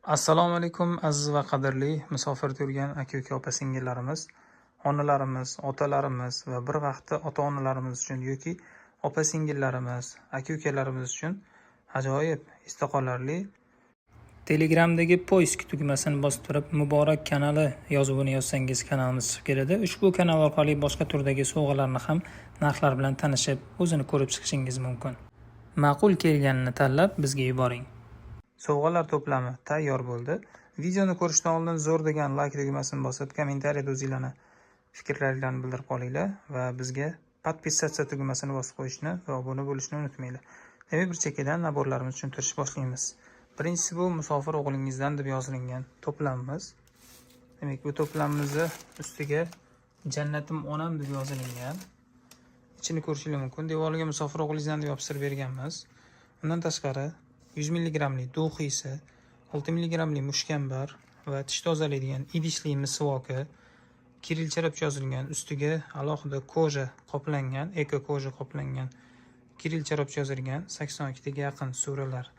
Assalomu alaykum aziz va qadrli musofirda yurgan aka-uka opa-singillarimiz, onalarimiz, otalarimiz va bir vaqtda ota-onalarimiz uchun yoki opa-singillarimiz, aka-ukalarimiz uchun ajoyib esda qolarli Telegramdagi poisk tugmasini bosib turib Muborak kanali yozuvini yozsangiz kanalimiz chiqib keladi. Ushbu kanal orqali boshqa turdagi sovg'alarni ham narxlar bilan tanishib, o'zini ko'rib chiqishingiz mumkin. Ma'qul kelganini tanlab bizga yuboring. Sovg'alar to'plami tayyor bo'ldi. Videoni ko'rishdan oldin zo'r degan like tugmasini bosib, kommentariyada o'zingizlarning fikrlaringizni bildirib qolinglar va bizga podpisatsiya tugmasini bosib qo'yishni va obuna bo'lishni unutmanglar. Demak, bir chekkadan naborlarimizni tushuntirish boshlaymiz. Birinchisi bu musofir o'g'lingizdan deb yozilgan to'plamimiz. Demak, bu to'plamimizni ustiga jannatim onam deb yozilgan. Ichini ko'rishingiz mumkin. Devoriga musofir o'g'lingizdan deb yopishtirib berganmiz. Undan tashqari 100 mg do'xiysi, 6 mg mushkambar va tish tozalaydigan idishli misvoki, kirillcha yozilgan, ustiga alohida koja qoplangan, eko koja qoplangan, kirillcha yozilgan 82 ga yaqin suralar,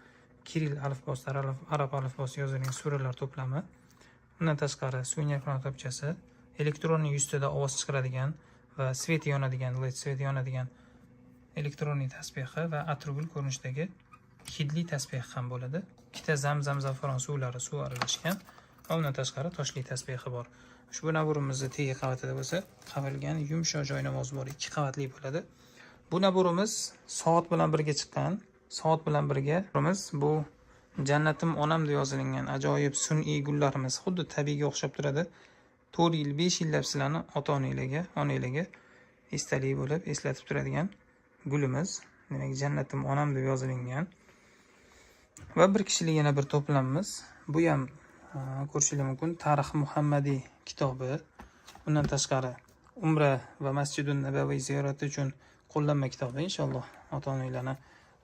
kirill alifbosida, arab alifbosida yozilgan suralar to'plami. Undan tashqari suvenir kitobchasi, elektronning ustida ovoz chiqaradigan va svet yonadigan, led svet yonadigan elektronning tasbehi va atrgul ko'rinishdagi hidli tasbeh ham bo'ladi. Ikkita zamzam zafaron suvlari suv aralashgan va undan tashqari toshli tasbehi bor. Ushbu naborimizni tegi qavatida bo'lsa, qavilgan yumshoq joynamoz bor, 2 qavatli bo'ladi. Bu naborimiz soat bilan birga chiqqan. Soat bilan birga bu jannatim onam deb yozilgan ajoyib sun'iy gullarimiz, xuddi tabiiyga o'xshab turadi. 4 yil, 5 yillab sizlarni ota-onalarga esdalik bo'lib eslatib turadigan gulimiz. Demak, jannatim onam deb yozilgan. Va bir kishilik yana bir to'plamimiz. Bu ham ko'rishingiz mumkin. Tarix Muhammadiy kitobi. Bundan tashqari Umra va Masjidun Nabaviy ziyorati uchun qo'llanma kitobi. Inshaalloh ota-onalarni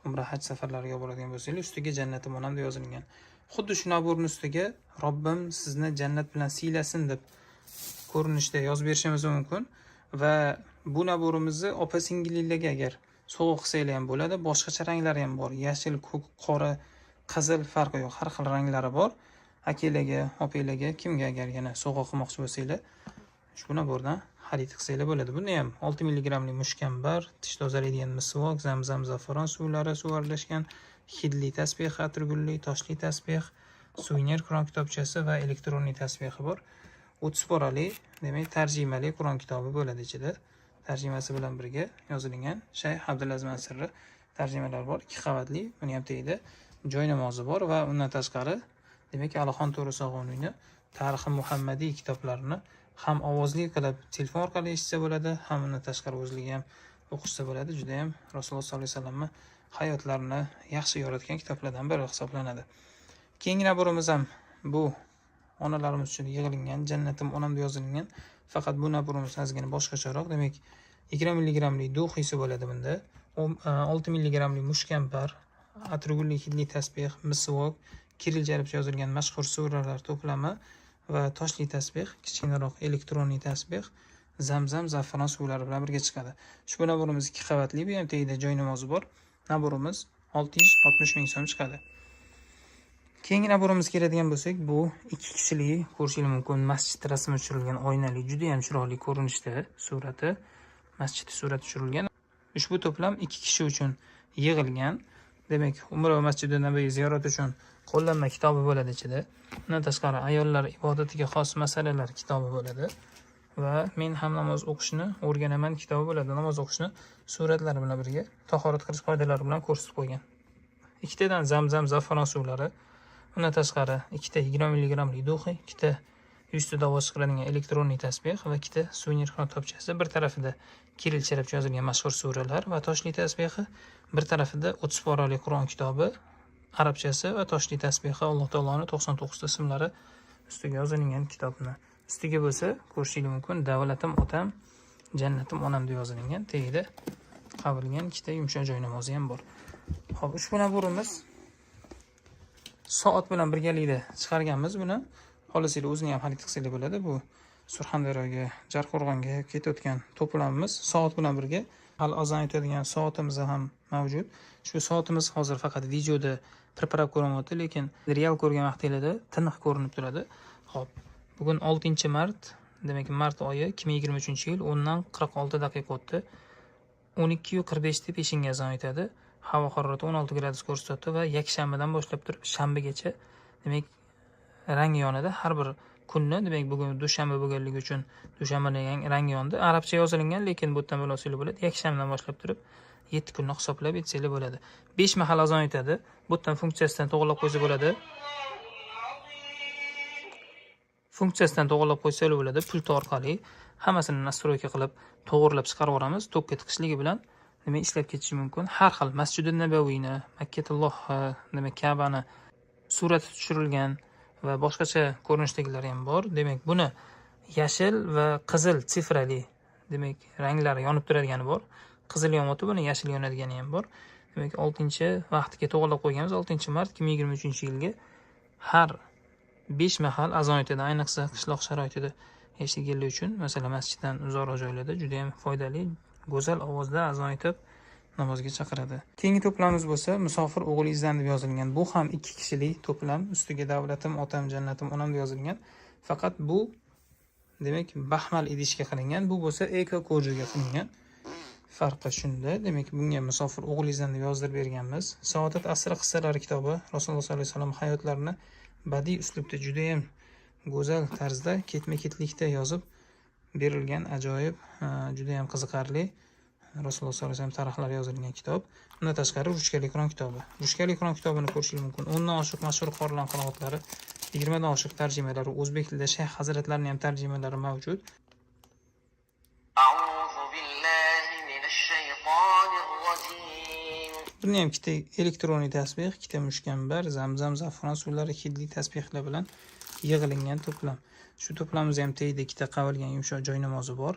Umra haj safarlariga boradigan bo'lsangiz, ustiga jannatim onam deb yozilgan. Xuddi shu naborning ustiga Robbim sizni jannat bilan siylasin deb ko'rinishda yozib berishimiz mumkin va bu naborimizni opa-singillarga agar sovg'a qilsanglar ham bo'ladi. Boshqacha ranglari ham bor. Yashil, ko'k, qora, qizil farqi yo'q. Har xil ranglari bor. Akalarga, opalarga, kimga agar yana sovg'a qilmoqchi bo'lsanglar, ushbu nabordan xarid qilsanglar bo'ladi. Bunda ham 6 mg mushkambar, tish tozalaydigan misvok, zamzam zafaron suvlari suv aralashgan, hidli tasbeh, atirgulli, toshli tasbeh, suvenir Qur'on kitobchasi va elektronniy tasbehi bor. 30 porali, demak, tarjimali Qur'on kitobi bo'ladi ichida. Tarjimasi bilan birga yozilgan Shayx Abdulaziz Mansurri tarjimalar bor, 2 qavatli. Buni ham tagida joy namozi bor va undan tashqari, demak, Alixon To'risog'ovning Tarixi Muhammadiy kitoblarini ham ovozli qilib telefon orqali eshitsa bo'ladi, ham undan tashqari o'zligi ham o'qishsa bo'ladi. Juda ham Rasululloh sollallohu alayhi vasallamning hayotlarini yaxshi yoritgan kitoblardan biri hisoblanadi. Keyingi naborimiz ham bu onalarimiz uchun yig'ilgan jannatim onam deb yozilgan. Faqat bu naborimiz ozgina boshqacharoq. Demak, 20 mg do'xiysi bo'ladi bunda. 6 mg mushkambar, atrgulli hidli tasbeh, misvok, kirillcha yozilgan mashhur suralar to'plami va toshli tasbeh, kichkinaroq elektronniy tasbeh, zamzam zafaron suvlari bilan birga chiqadi. Ushbu naborimiz 2 qavatli, bu ham tagida joy namozi bor. Naborimiz 660 ming so'm chiqadi. Keyingi naborimiz keladigan bo'lsak, bu 2 kishilik, ko'rishingiz mumkin, masjid rasmi tushirilgan oynali, juda ham chiroyli ko'rinishda surati, masjid surati tushirilgan. Ushbu to'plam 2 kishi uchun yig'ilgan. Demak, Umra va Masjidun Nabaviy ziyorati uchun qo'llanma kitobi bo'ladi ichida. Undan tashqari ayollar ibodatiga xos masalalar kitobi bo'ladi va men ham namoz o'qishni o'rganaman kitobi bo'ladi. Namoz o'qishni suratlari bilan birga tahorat qilish qoidalari bilan ko'rsatib qo'ygan. Ikkitadan zamzam zafaron suvlari, undan tashqari 2 20 mg do'xi, 2 ustida ovoz chiqaradigan elektronniy tasbeh va 2 suvenir kitobchasi. Bir tarafida kirillcha yozilgan mashhur suralar va toshli tasbehi, bir tarafida 30 porali Qur'on kitobi, arabchasi va toshli tasbehi, Alloh taoloning 99 ta ismlari ustiga yozilgan kitobni. Ustiga bo'lsa, ko'rishingiz mumkin, davlatim otam, jannatim onam deb yozilgan. Tagida qavilgan 2 yumshoq joy namozi ham bor. Xo'p, ushbu naborimiz soat bilan birgalikda chiqarganmiz buni. Xolisinglar o'zini ham xarid qilsanglar bo'ladi. Bu Surxondaryoga, Jarqo'rg'onga ketayotgan to'plamimiz soat bilan birga. Hali azon aytadigan soatimizni ham mavjud. Shu soatimiz hozir faqat videoda pirpirab ko'rinyapti, lekin real ko'rgan vaqtingizda tiniq ko'rinib turadi. Xo'p, bugun 6-mart, demak mart oyi 2023-yil 10:46 o'tdi. 12:45 deb peshinga azon aytadi. Havo harorati 16 gradus ko'rsatdi va yakshanbadan boshlab turib shanbagacha demak rangi yonadi. Har bir kunni, demak bugun dushanba bo'lganligi uchun dushanbaning rangi yondi. Arabcha yozilgan, lekin bu yerdan bilsanglar bo'ladi. Yakshanbadan boshlab turib 7 kunni hisoblab aytsanglar bo'ladi. 5 mahal azon aytadi. Bu yerdan funksiyasidan to'g'irlab qo'ysa bo'ladi. Funksiyasidan to'g'irlab qo'ysalar bo'ladi. Pult orqali hammasini nastroyka qilib to'g'irlab chiqarib yuboramiz. Tokka tiqishligi bilan demak ishlab ketishi mumkin. Har xil Masjidun Nabaviyni, Makkatullohni, demak Ka'bani surati tushirilgan va boshqacha ko'rinishdagilari ham bor. Demak, buni yashil va qizil sifrali, demak ranglari yonib turadigani bor. Qizil yonyapti, buni yashil yonadigani ham bor. Demak, 6-vaqtiga to'g'irlab qo'yganmiz. 6-mart 2023-yilga har 5 mahal azon aytadi. Ayniqsa qishloq sharoitida yashaganlar uchun, masalan, masjiddan uzoqroq joylarda juda ham foydali, go'zal ovozda azon aytib namozga chaqiradi. Keyingi to'plamimiz bo'lsa, musofir o'g'lingizdan deb yozilgan. Bu ham 2 kishilik to'plam. Ustiga davlatim, otam, jannatim, onam deb yozilgan. Faqat bu demak baxmal idishga qilingan. Bu bo'lsa eko ko'rjoga qilingan. Farqi shunda. Demak, bunga musofir o'g'lingizdan deb yozdirib berganmiz. Saodat asri qissalari kitobi Rasululloh sollallohu alayhi vasallam hayotlarini badiiy uslubda juda ham go'zal tarzda ketma-ketlikda yozib berilgan ajoyib, juda ham qiziqarli Rasululloh sollallohu alayhi vasallam tarixlari yozilgan kitob. Undan tashqari ruchkali Qur'on kitobi. Ruchkali Qur'on kitobini ko'rishingiz mumkin. 10 dan oshiq mashhur qorilar qiroatlari, 20 dan oshiq tarjimalari, o'zbek tilida shayx hazratlarining ham tarjimalari mavjud. Buni ham ikkita elektronli tasbeh, ikkita mushkambar, zamzam, zafron suvlari, hidli tasbehlar bilan yig'ilingan to'plam. Shu to'plamimizda ham teyida ikkita qavilgan yumshoq joy namozi bor.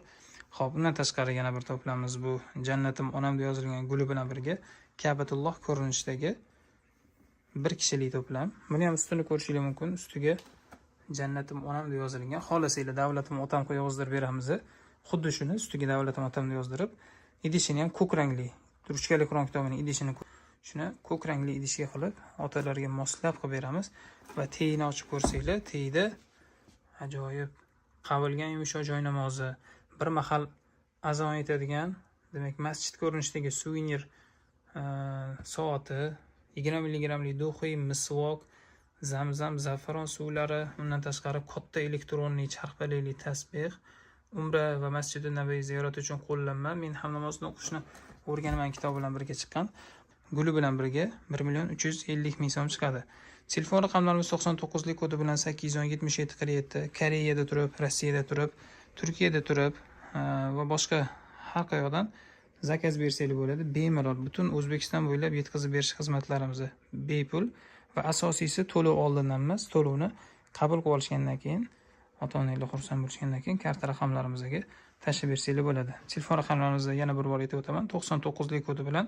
Xo'p, bundan tashqari yana bir to'plamimiz bu jannatim onam deb yozilgan guli bilan birga Ka'batulloh ko'rinishidagi bir kishilik to'plam. Buni ham ustini ko'rishingiz mumkin. Ustiga jannatim onam deb yozilgan. Xohlasanglar davlatim otam qo'yib yozdirib beramiz. Xuddi shuni ustiga davlatim otam deb yozdirib, idishini ham ko'k rangli, ruchkali Qur'on kitobining idishini shuni ko'k rangli idishga qilib otalarga moslab qilib beramiz va teyini ochib ko'rsanglar, teyida ajoyib qavilgan yumshoq joy namozi, bir mahal azon aytadigan, demak masjid ko'rinishidagi suvenir soati, 20 milligramli duxiy, misvok, zamzam, zafron suvlari, undan tashqari katta elektronli charxpalakli tasbeh, umra va Masjidun Nabaviy ziyorati uchun qo'llanma, men ham namozni o'qishni o'rganaman kitob bilan birga chiqqan. Guli bilan birga 1.350.000 so'm chiqadi. Telefon raqamlarimiz 99lik kodi bilan 817-47, Koreyada turib, Rossiyada turib, Turkiyada turib va boshqa har qayoqdan zakaz bersanglar bo'ladi. Bemalol butun O'zbekiston bo'ylab yetkazib berish xizmatlarimiz bepul va asosiysi to'lov oldindan emas, to'lovni qabul qilib olishgandan keyin, ota-onalar xursand bo'lishgandan keyin karta raqamlarimizga tashlab bersanglar bo'ladi. Telefon raqamlarimizni yana bir bor aytib o'taman. 99lik kodi bilan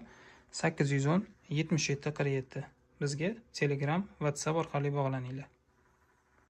810 77 47. Bizga Telegram, WhatsApp orqali bog'laninglar.